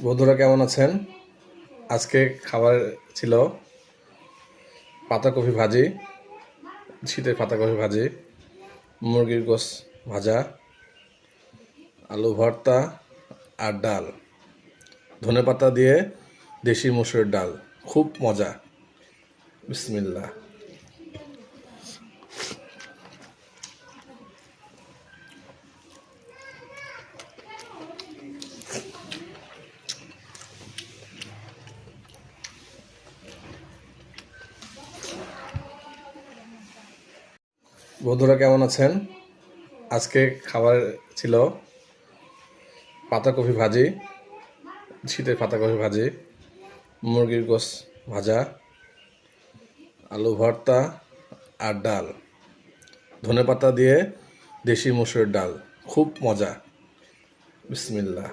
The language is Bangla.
বন্ধুরা কেমন আছেন? আজকে খাবার ছিল পাতাকপি ভাজি, শীতের পাতাকপি ভাজি, মুরগির গোশ ভাজা, আলু ভর্তা আর ডাল, ধনেপাতা দিয়ে দেশি মসুরের ডাল। খুব মজা। বিসমিল্লাহ। বন্ধুরা কেমন আছেন? আজকে খাবার ছিল পাতাকপি ভাজি, শীতের পাতাকপি ভাজি, মুরগির গোশ ভাজা, আলু ভর্তা আর ডাল, ধনেপাতা দিয়ে দেশি মসুরের ডাল। খুব মজা। বিসমিল্লাহ।